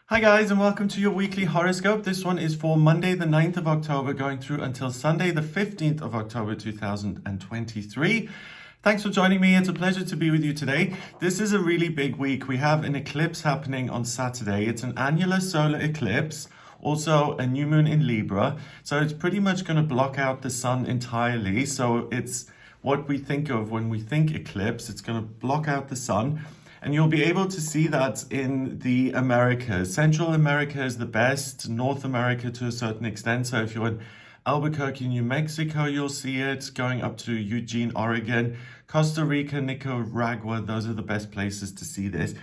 Hi guys, and welcome to your weekly horoscope. This one is for Monday the 9th of October going through until Sunday the 15th of October 2023. Thanks for joining me. It's a pleasure to be with you today. This is a really big week. We have an eclipse happening on Saturday. It's an annular solar eclipse, also a new moon in Libra. So it's pretty much going to block out the sun entirely. So it's what we think of when we think eclipse. It's going to block out the sun. And you'll be able to see that in the Americas. Central America is the best, North America to a certain extent. So if you're in Albuquerque, New Mexico, you'll see it. Going up to Eugene, Oregon, Costa Rica, Nicaragua, those are the best places to see this.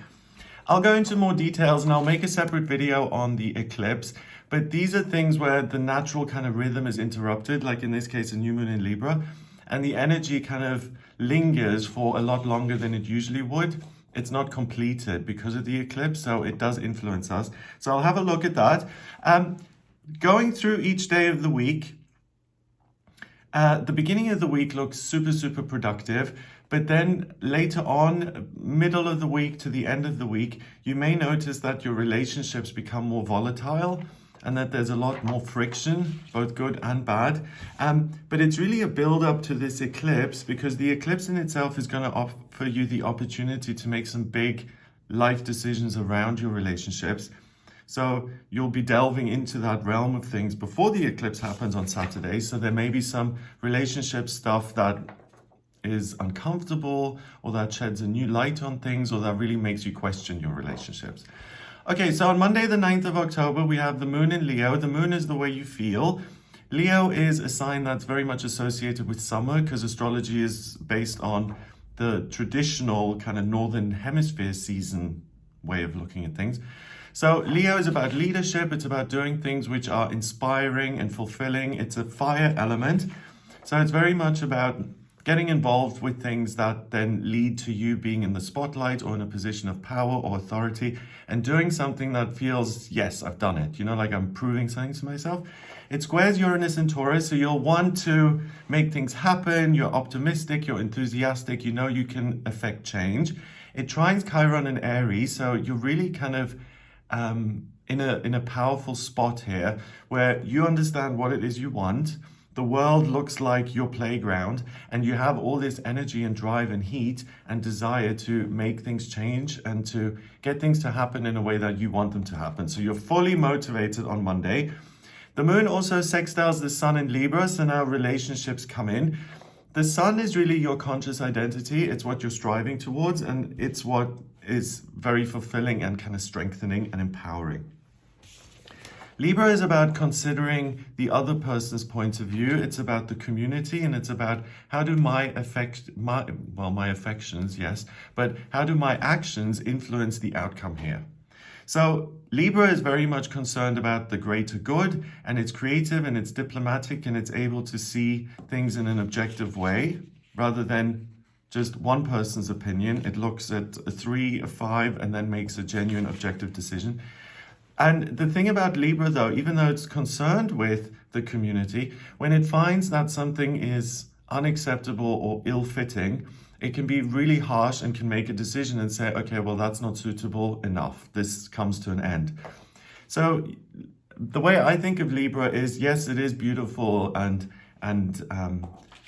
I'll go into more details and I'll make a separate video on the eclipse. But these are things where the natural kind of rhythm is interrupted, like in this case, a new moon in Libra, and the energy kind of lingers for a lot longer than it usually would. It's not completed because of the eclipse, so it does influence us. So I'll have a look at that. Going through each day of the week, the beginning of the week looks super productive, but then later on, middle of the week to the end of the week, you may notice that your relationships become more volatile and that there's a lot more friction, both good and bad. But it's really a build up to this eclipse, because the eclipse in itself is going to offer you the opportunity to make some big life decisions around your relationships. So you'll be delving into that realm of things before the eclipse happens on Saturday. So there may be some relationship stuff that is uncomfortable, or that sheds a new light on things, or that really makes you question your relationships. Okay, so on Monday the 9th of October, we have the moon in Leo. The moon is the way you feel. Leo is a sign that's very much associated with summer, because astrology is based on the traditional kind of northern hemisphere season way of looking at things. So Leo is about leadership. It's about doing things which are inspiring and fulfilling. It's a fire element. So it's very much about getting involved with things that then lead to you being in the spotlight or in a position of power or authority, and doing something that feels, yes, I've done it. You know, like I'm proving something to myself. It squares Uranus and Taurus, so you'll want to make things happen. You're optimistic, you're enthusiastic, you know you can affect change. It trines Chiron and Aries, so you're really kind of in a powerful spot here where you understand what it is you want. The world looks like your playground, and you have all this energy and drive and heat and desire to make things change and to get things to happen in a way that you want them to happen. So you're fully motivated on Monday. The moon also sextiles the sun in Libra, so now relationships come in. The sun is really your conscious identity. It's what you're striving towards, and it's what is very fulfilling and kind of strengthening and empowering. Libra is about considering the other person's point of view. It's about the community, and it's about how do my affections, yes, but how do my actions influence the outcome here? So Libra is very much concerned about the greater good, and it's creative and it's diplomatic, and it's able to see things in an objective way rather than just one person's opinion. It looks at a 3, a 5, and then makes a genuine objective decision. And the thing about Libra, though, even though it's concerned with the community, when it finds that something is unacceptable or ill-fitting, it can be really harsh and can make a decision and say, okay, well, that's not suitable enough. This comes to an end. So the way I think of Libra is, yes, it is beautiful and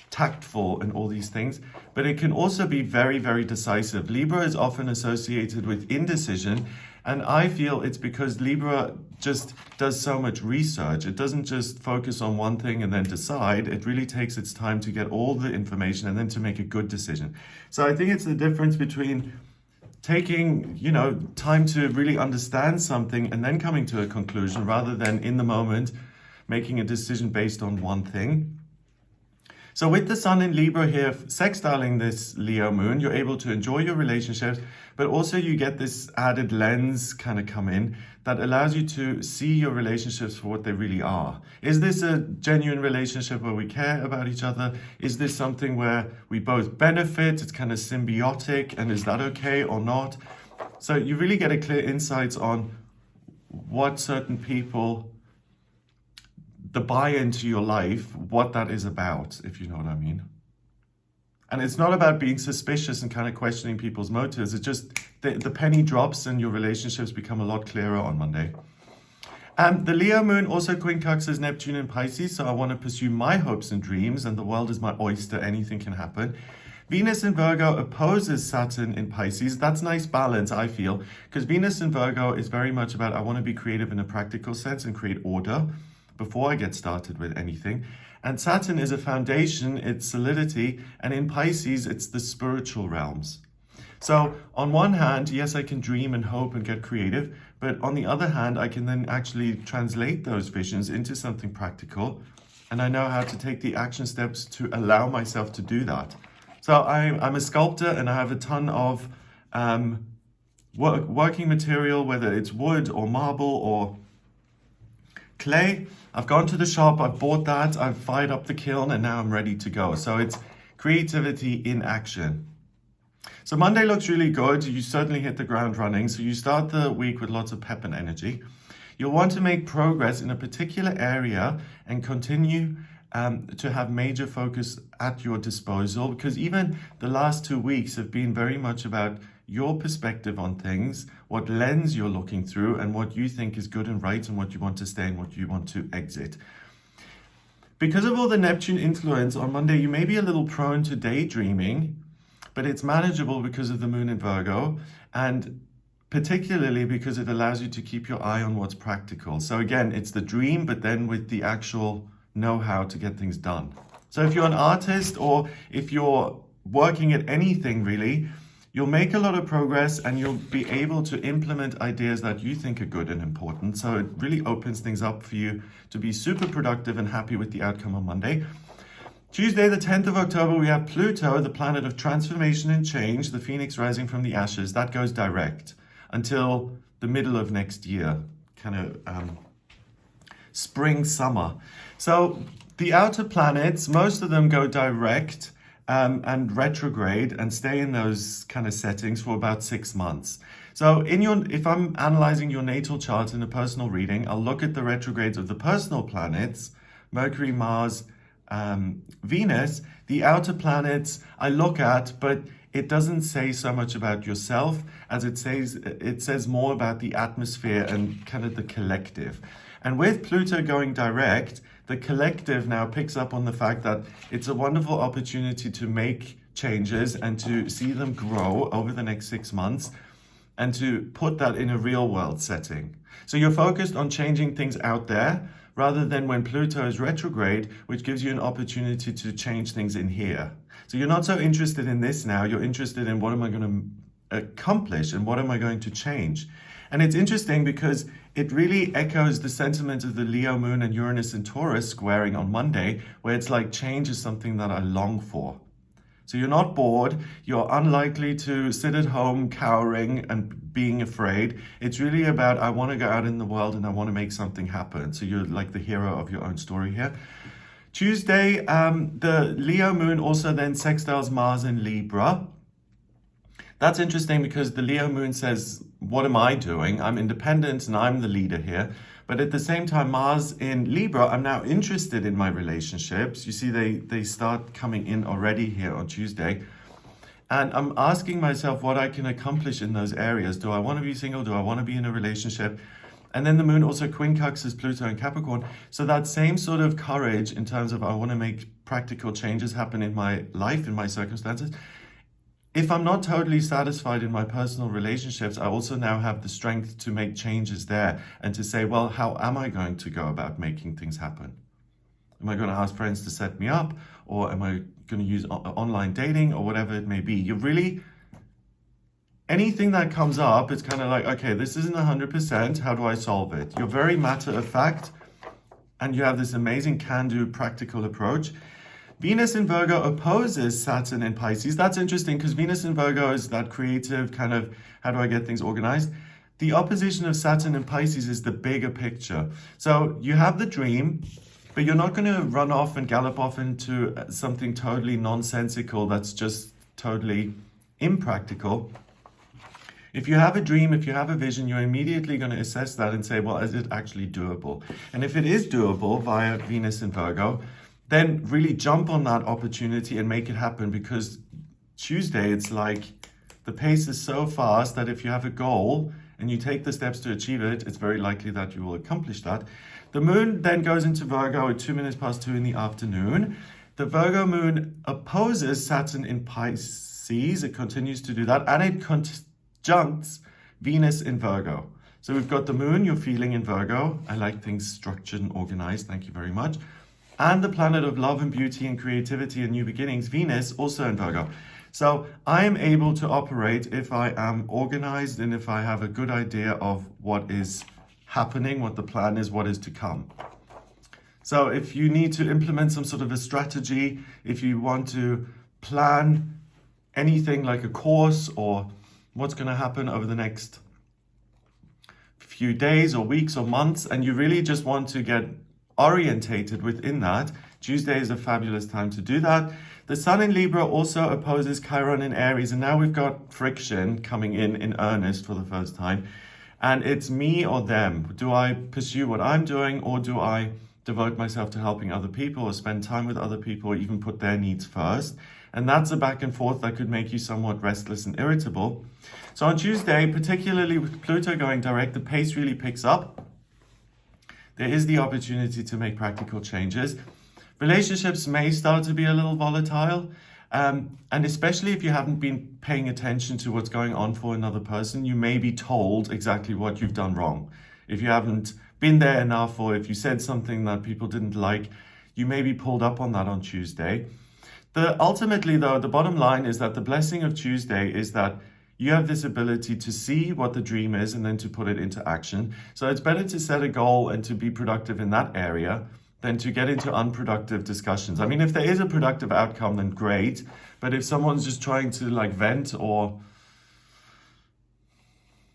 tactful and all these things, but it can also be very decisive. Libra is often associated with indecision, and I feel it's because Libra just does so much research. It doesn't just focus on one thing and then decide. It really takes its time to get all the information and then to make a good decision. So I think it's the difference between taking, time to really understand something and then coming to a conclusion, rather than in the moment making a decision based on one thing. So with the sun in Libra here sextiling this Leo moon, you're able to enjoy your relationships, but also you get this added lens kind of come in that allows you to see your relationships for what they really are. Is this a genuine relationship where we care about each other? Is this something where we both benefit? It's kind of symbiotic, and is that okay or not? So you really get a clear insights on what certain people, the buy-in to your life, what that is about, if you know what I mean. And it's not about being suspicious and kind of questioning people's motives. It's just the penny drops and your relationships become a lot clearer on Monday. The Leo moon also quincunxes Neptune in Pisces, so I want to pursue my hopes and dreams, and the world is my oyster, anything can happen. Venus in Virgo opposes Saturn in Pisces. That's nice balance, I feel, because Venus in Virgo is very much about I want to be creative in a practical sense and create order before I get started with anything. And Saturn is a foundation, it's solidity, and in Pisces, it's the spiritual realms. So on one hand, yes, I can dream and hope and get creative, but on the other hand, I can then actually translate those visions into something practical, and I know how to take the action steps to allow myself to do that. So I'm a sculptor, and I have a ton of working material, whether it's wood or marble or clay. I've gone to the shop, I've bought that, I've fired up the kiln, and now I'm ready to go. So it's creativity in action. So Monday looks really good. You certainly hit the ground running. So you start the week with lots of pep and energy. You'll want to make progress in a particular area and continue to have major focus at your disposal, because even the last 2 weeks have been very much about your perspective on things, what lens you're looking through, and what you think is good and right, and what you want to stay and what you want to exit. Because of all the Neptune influence on Monday, you may be a little prone to daydreaming, but it's manageable because of the moon in Virgo, and particularly because it allows you to keep your eye on what's practical. So again, it's the dream, but then with the actual know-how to get things done. So if you're an artist or if you're working at anything really, you'll make a lot of progress and you'll be able to implement ideas that you think are good and important. So it really opens things up for you to be super productive and happy with the outcome on Monday. Tuesday, the 10th of October, we have Pluto, the planet of transformation and change, the phoenix rising from the ashes. That goes direct until the middle of next year, kind of spring, summer. So the outer planets, most of them go direct and retrograde and stay in those kind of settings for about 6 months. So if I'm analyzing your natal chart in a personal reading, I'll look at the retrogrades of the personal planets, Mercury, Mars, Venus. The outer planets I look at, but it doesn't say so much about yourself as it says more about the atmosphere and kind of the collective. And with Pluto going direct, the collective now picks up on the fact that it's a wonderful opportunity to make changes and to see them grow over the next 6 months and to put that in a real world setting. So you're focused on changing things out there rather than when Pluto is retrograde, which gives you an opportunity to change things in here. So you're not so interested in this now, you're interested in what am I going to accomplish and what am I going to change. And it's interesting because it really echoes the sentiment of the Leo moon and Uranus and Taurus squaring on Monday, where it's like change is something that I long for. So you're not bored, you're unlikely to sit at home cowering and being afraid. It's really about, I want to go out in the world and I want to make something happen. So you're like the hero of your own story here. Tuesday, the Leo moon also then sextiles Mars in Libra. That's interesting because the Leo moon says, what am I doing? I'm independent and I'm the leader here. But at the same time, Mars in Libra, I'm now interested in my relationships. You see, they start coming in already here on Tuesday. And I'm asking myself what I can accomplish in those areas. Do I want to be single? Do I want to be in a relationship? And then the moon also quincunxes Pluto and Capricorn. So that same sort of courage in terms of I want to make practical changes happen in my life, in my circumstances. If I'm not totally satisfied in my personal relationships, I also now have the strength to make changes there and to say, well, how am I going to go about making things happen? Am I going to ask friends to set me up? Or am I going to use online dating or whatever it may be? You really, anything that comes up, it's kind of like, okay, this isn't 100%. How do I solve it? You're very matter of fact and you have this amazing can-do practical approach. Venus in Virgo opposes Saturn in Pisces. That's interesting because Venus in Virgo is that creative kind of, how do I get things organized? The opposition of Saturn in Pisces is the bigger picture. So you have the dream, but you're not going to run off and gallop off into something totally nonsensical that's just totally impractical. If you have a dream, if you have a vision, you're immediately going to assess that and say, well, is it actually doable? And if it is doable via Venus in Virgo, then really jump on that opportunity and make it happen, because Tuesday, it's like The pace is so fast that if you have a goal and you take the steps to achieve it, it's very likely that you will accomplish that. The moon then goes into Virgo at 2 minutes past 2 in the afternoon. The Virgo moon opposes Saturn in Pisces. It continues to do that, and it conjuncts Venus in Virgo. So we've got the moon, you're feeling in Virgo. I like things structured and organized. Thank you very much. And the planet of love and beauty and creativity and new beginnings, Venus, also in Virgo. So I am able to operate if I am organized and if I have a good idea of what is happening, what the plan is, what is to come. So if you need to implement some sort of a strategy, if you want to plan anything like a course or what's going to happen over the next few days or weeks or months, and you really just want to get orientated within that, Tuesday is a fabulous time to do that. The Sun in Libra also opposes Chiron in Aries, and now we've got friction coming in earnest for the first time. And it's me or them. Do I pursue what I'm doing, or do I devote myself to helping other people or spend time with other people or even put their needs first? And that's a back and forth that could make you somewhat restless and irritable. So on Tuesday, particularly with Pluto going direct, the pace really picks up. There is the opportunity to make practical changes. Relationships may start to be a little volatile. And especially if you haven't been paying attention to what's going on for another person, you may be told exactly what you've done wrong. If you haven't been there enough, or if you said something that people didn't like, you may be pulled up on that on Tuesday. Ultimately, though, the bottom line is that the blessing of Tuesday is that you have this ability to see what the dream is and then to put it into action. So it's better to set a goal and to be productive in that area than to get into unproductive discussions. I mean, if there is a productive outcome, then great. But if someone's just trying to vent or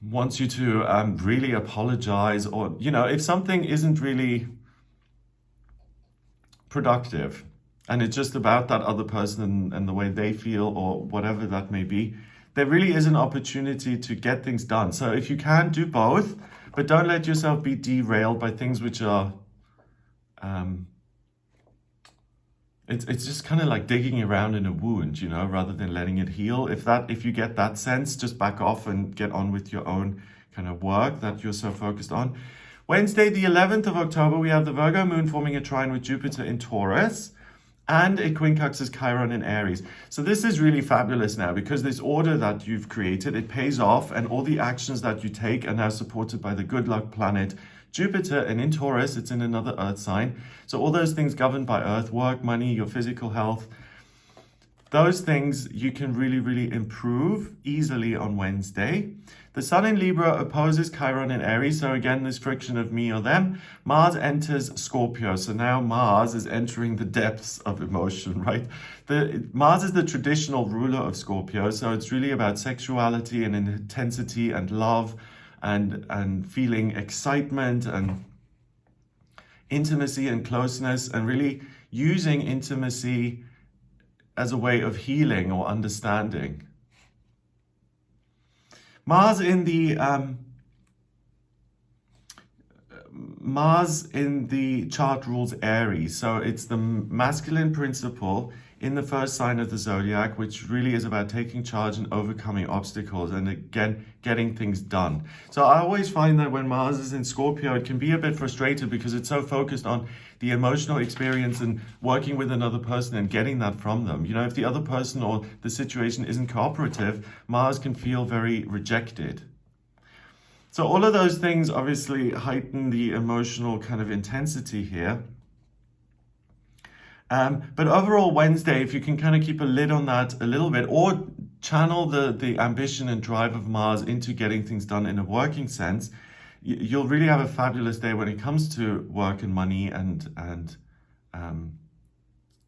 wants you to really apologize, or, if something isn't really productive and it's just about that other person and the way they feel or whatever that may be, there really is an opportunity to get things done. So if you can, do both, but don't let yourself be derailed by things which are it's just kind of like digging around in a wound, rather than letting it heal. If you get that sense, just back off and get on with your own kind of work that you're so focused on. Wednesday, the 11th of October, we have the Virgo moon forming a trine with Jupiter in Taurus, and it quincunxes Chiron in Aries. So this is really fabulous now, because this order that you've created, it pays off, and all the actions that you take are now supported by the good luck planet Jupiter, and in Taurus, it's in another earth sign. So all those things governed by earth, work, money, your physical health, those things you can really, really improve easily on Wednesday. The Sun in Libra opposes Chiron in Aries. So again, this friction of me or them. Mars enters Scorpio. So now Mars is entering the depths of emotion, right? Mars is the traditional ruler of Scorpio. So it's really about sexuality and intensity and love, and feeling excitement and intimacy and closeness, and really using intimacy as a way of healing or understanding. Mars in the chart rules Aries, so it's the masculine principle in the first sign of the zodiac, which really is about taking charge and overcoming obstacles and, again, getting things done. So I always find that when Mars is in Scorpio, it can be a bit frustrated because it's so focused on the emotional experience and working with another person and getting that from them. If the other person or the situation isn't cooperative, Mars can feel very rejected. So all of those things obviously heighten the emotional kind of intensity here. But overall, Wednesday, if you can kind of keep a lid on that a little bit, or channel the ambition and drive of Mars into getting things done in a working sense, you'll really have a fabulous day when it comes to work and money and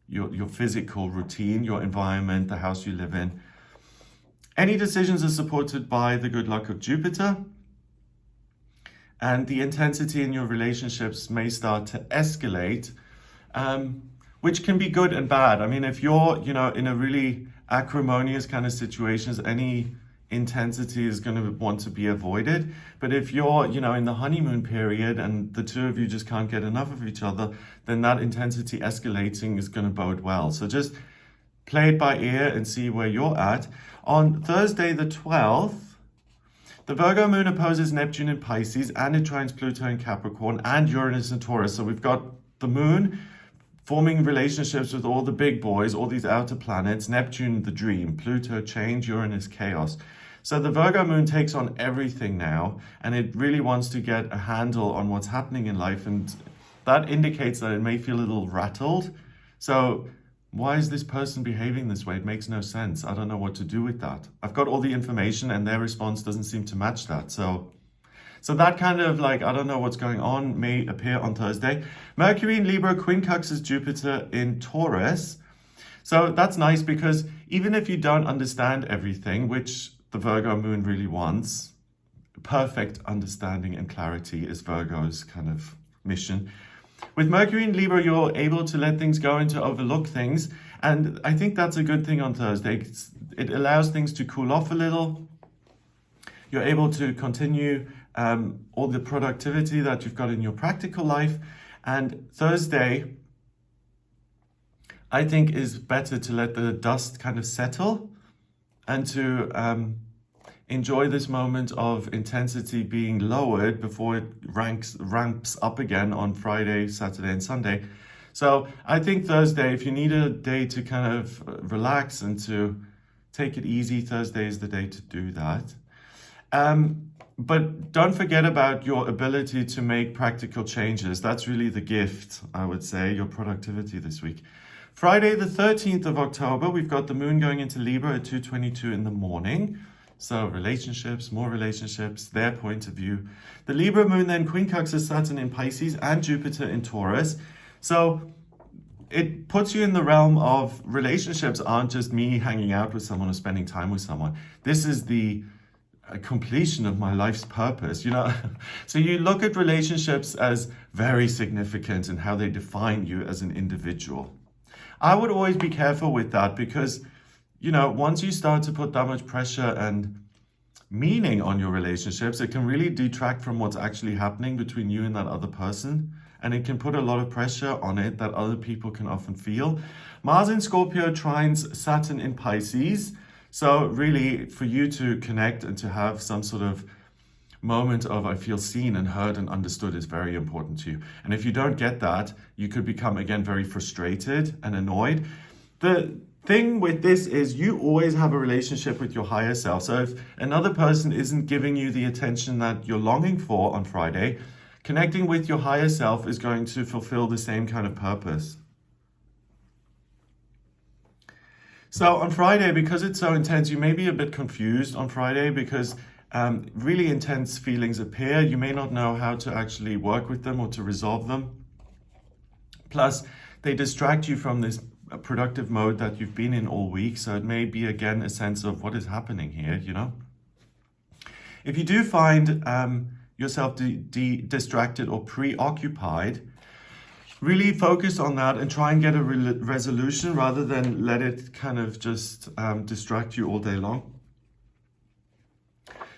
your physical routine, your environment, the house you live in. Any decisions are supported by the good luck of Jupiter, and the intensity in your relationships may start to escalate, which can be good and bad. I mean, if you're, in a really acrimonious kind of situations, any intensity is going to want to be avoided. But if you're, in the honeymoon period and the two of you just can't get enough of each other, then that intensity escalating is going to bode well. So just play it by ear and see where you're at. On Thursday the 12th, the Virgo moon opposes Neptune in Pisces, and it trines Pluto in Capricorn and Uranus in Taurus. So we've got the moon forming relationships with all the big boys, all these outer planets, Neptune the dream, Pluto change, Uranus chaos. So the Virgo moon takes on everything now, and it really wants to get a handle on what's happening in life, and that indicates that it may feel a little rattled. So why is this person behaving this way? It makes no sense. I don't know what to do with that. I've got all the information and their response doesn't seem to match that. So that kind of like, I don't know what's going on, may appear on Thursday. Mercury in Libra quincunxes Jupiter in Taurus. So that's nice, because even if you don't understand everything, which the Virgo moon really wants, perfect understanding and clarity is Virgo's kind of mission. With Mercury in Libra, you're able to let things go and to overlook things. And I think that's a good thing on Thursday. It allows things to cool off a little. You're able to continue all the productivity that you've got in your practical life. And Thursday, I think, is better to let the dust kind of settle and to enjoy this moment of intensity being lowered before it ramps up again on Friday, Saturday, and Sunday. So I think Thursday, if you need a day to kind of relax and to take it easy, Thursday is the day to do that. But don't forget about your ability to make practical changes. That's really the gift, I would say, your productivity this week. Friday, the 13th of October, we've got the moon going into Libra at 2:22 in the morning. So relationships, more relationships, their point of view. The Libra moon then quincunxes Saturn in Pisces and Jupiter in Taurus. So it puts you in the realm of relationships aren't just me hanging out with someone or spending time with someone. This is the completion of my life's purpose, you know. So you look at relationships as very significant in how they define you as an individual. I would always be careful with that, because, you know, once you start to put that much pressure and meaning on your relationships, it can really detract from what's actually happening between you and that other person. And it can put a lot of pressure on it that other people can often feel. Mars in Scorpio trines Saturn in Pisces. So really, for you to connect and to have some sort of moment of I feel seen and heard and understood is very important to you. And if you don't get that, you could become, again, very frustrated and annoyed. The thing with this is you always have a relationship with your higher self. So if another person isn't giving you the attention that you're longing for on Friday, connecting with your higher self is going to fulfill the same kind of purpose. So on Friday, because it's so intense, you may be a bit confused on Friday, because really intense feelings appear. You may not know how to actually work with them or to resolve them. Plus, they distract you from this productive mode that you've been in all week. So it may be, again, a sense of what is happening here, you know. If you do find yourself distracted or preoccupied, really focus on that and try and get a resolution rather than let it kind of just distract you all day long.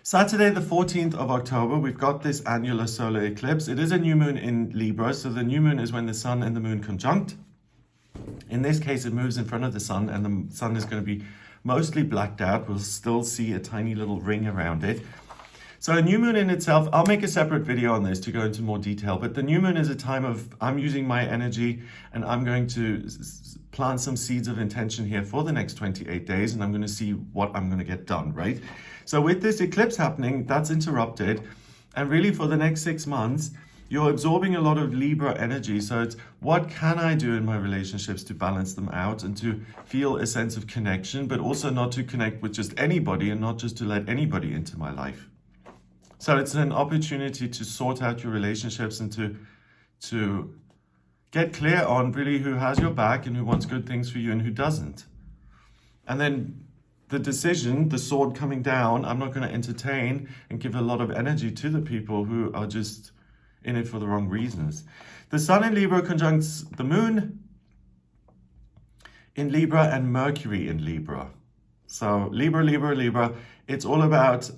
Saturday, the 14th of October, we've got this annular solar eclipse. It is a new moon in Libra. So the new moon is when the sun and the moon conjunct. In this case, it moves in front of the sun, and the sun is going to be mostly blacked out. We'll still see a tiny little ring around it. So a new moon in itself, I'll make a separate video on this to go into more detail, but the new moon is a time of, I'm using my energy and I'm going to plant some seeds of intention here for the next 28 days, and I'm going to see what I'm going to get done, right? So with this eclipse happening, that's interrupted. And really for the next 6 months, you're absorbing a lot of Libra energy. So it's what can I do in my relationships to balance them out and to feel a sense of connection, but also not to connect with just anybody and not just to let anybody into my life. So it's an opportunity to sort out your relationships and to get clear on really who has your back and who wants good things for you and who doesn't. And then the decision, the sword coming down, I'm not going to entertain and give a lot of energy to the people who are just in it for the wrong reasons. The sun in Libra conjuncts the moon in Libra and Mercury in Libra. So Libra, Libra, Libra, it's all about,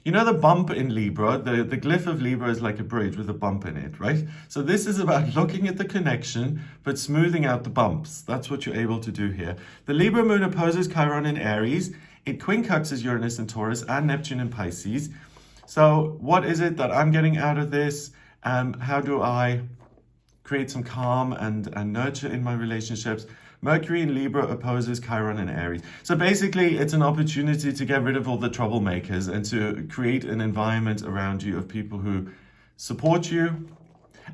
You know the bump in Libra, the glyph of Libra is like a bridge with a bump in it, right? So this is about looking at the connection, but smoothing out the bumps. That's what you're able to do here. The Libra moon opposes Chiron in Aries. It quincunxes Uranus in Taurus and Neptune in Pisces. So what is it that I'm getting out of this? How do I create some calm and nurture in my relationships? Mercury in Libra opposes Chiron in Aries. So basically, it's an opportunity to get rid of all the troublemakers and to create an environment around you of people who support you.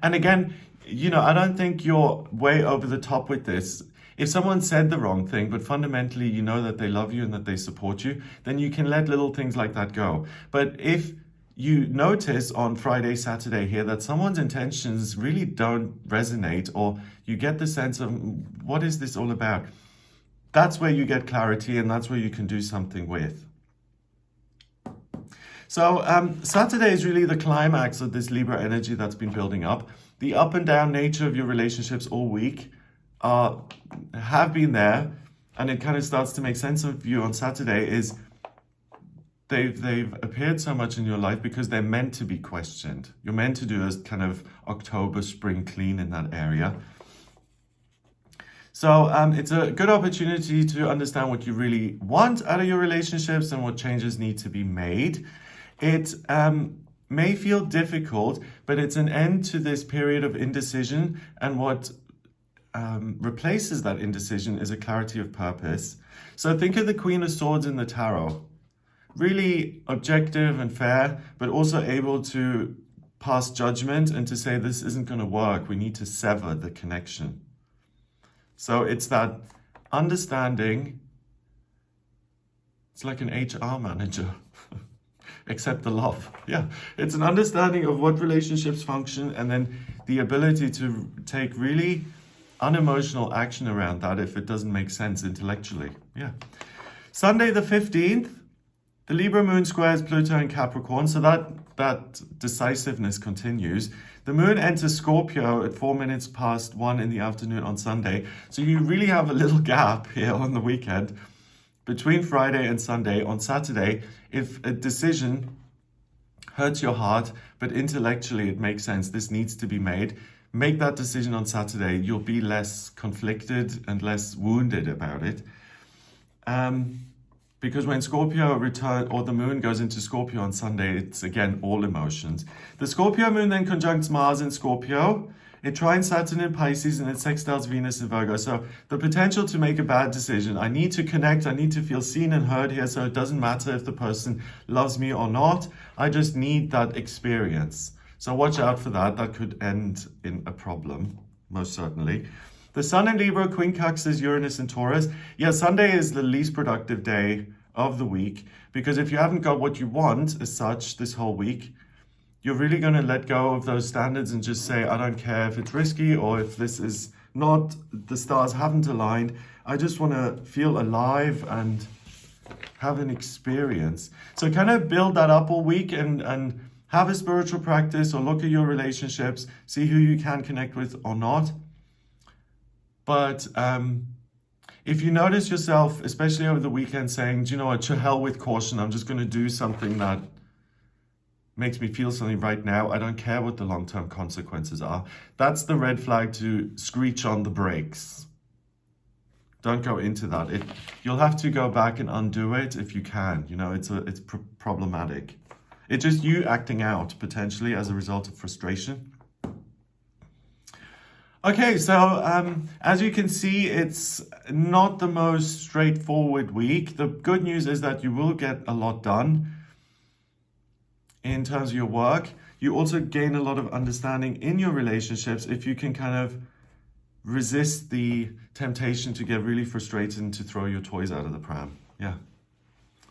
And again, I don't think you're way over the top with this. If someone said the wrong thing, but fundamentally you know that they love you and that they support you, then you can let little things like that go. But if you notice on Friday, Saturday here that someone's intentions really don't resonate, or you get the sense of, what is this all about? That's where you get clarity, and that's where you can do something with. So Saturday is really the climax of this Libra energy that's been building up. The up and down nature of your relationships all week have been there, and it kind of starts to make sense of you on Saturday is they've appeared so much in your life because they're meant to be questioned. You're meant to do a kind of October spring clean in that area. So it's a good opportunity to understand what you really want out of your relationships and what changes need to be made. It may feel difficult, but it's an end to this period of indecision, and what replaces that indecision is a clarity of purpose. So think of the Queen of Swords in the Tarot. Really objective and fair, but also able to pass judgment and to say, this isn't going to work. We need to sever the connection. So it's that understanding. It's like an HR manager, except the love. Yeah, it's an understanding of what relationships function, and then the ability to take really unemotional action around that if it doesn't make sense intellectually. Yeah. Sunday the 15th, the Libra moon squares Pluto in Capricorn, so that decisiveness continues. The moon enters Scorpio at 4 minutes past 1 in the afternoon on Sunday. So you really have a little gap here on the weekend between Friday and Sunday. On Saturday, if a decision hurts your heart, but intellectually it makes sense, this needs to be made, make that decision on Saturday. You'll be less conflicted and less wounded about it. Because when Scorpio or the moon goes into Scorpio on Sunday, it's again all emotions. The Scorpio moon then conjuncts Mars in Scorpio. It trines Saturn in Pisces, and it sextiles Venus in Virgo. So the potential to make a bad decision. I need to connect. I need to feel seen and heard here. So it doesn't matter if the person loves me or not. I just need that experience. So watch out for that. That could end in a problem, most certainly. The Sun in Libra quincunxes Uranus in Taurus. Yeah, Sunday is the least productive day of the week, because if you haven't got what you want as such this whole week, you're really going to let go of those standards and just say, I don't care if it's risky or if this is not, the stars haven't aligned. I just want to feel alive and have an experience. So kind of build that up all week and have a spiritual practice, or look at your relationships, see who you can connect with or not. But if you notice yourself, especially over the weekend, saying, do you know what, to hell with caution, I'm just going to do something that makes me feel something right now. I don't care what the long-term consequences are. That's the red flag to screech on the brakes. Don't go into that. You'll have to go back and undo it if you can. It's problematic. It's just you acting out potentially as a result of frustration. Okay, so as you can see, it's not the most straightforward week. The good news is that you will get a lot done in terms of your work. You also gain a lot of understanding in your relationships if you can kind of resist the temptation to get really frustrated and to throw your toys out of the pram. Yeah.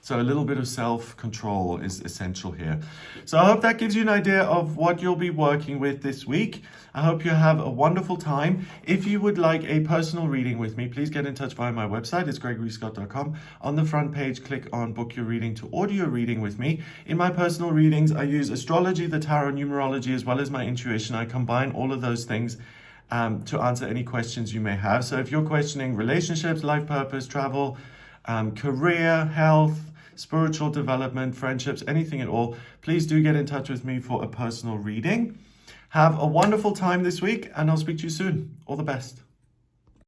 So a little bit of self-control is essential here. So I hope that gives you an idea of what you'll be working with this week. I hope you have a wonderful time. If you would like a personal reading with me, please get in touch via my website. It's gregoryscott.com. On the front page, click on Book Your Reading to order your reading with me. In my personal readings, I use astrology, the tarot, numerology, as well as my intuition. I combine all of those things to answer any questions you may have. So if you're questioning relationships, life purpose, travel, career, health, spiritual development, friendships, anything at all, please do get in touch with me for a personal reading. Have a wonderful time this week, and I'll speak to you soon. All the best.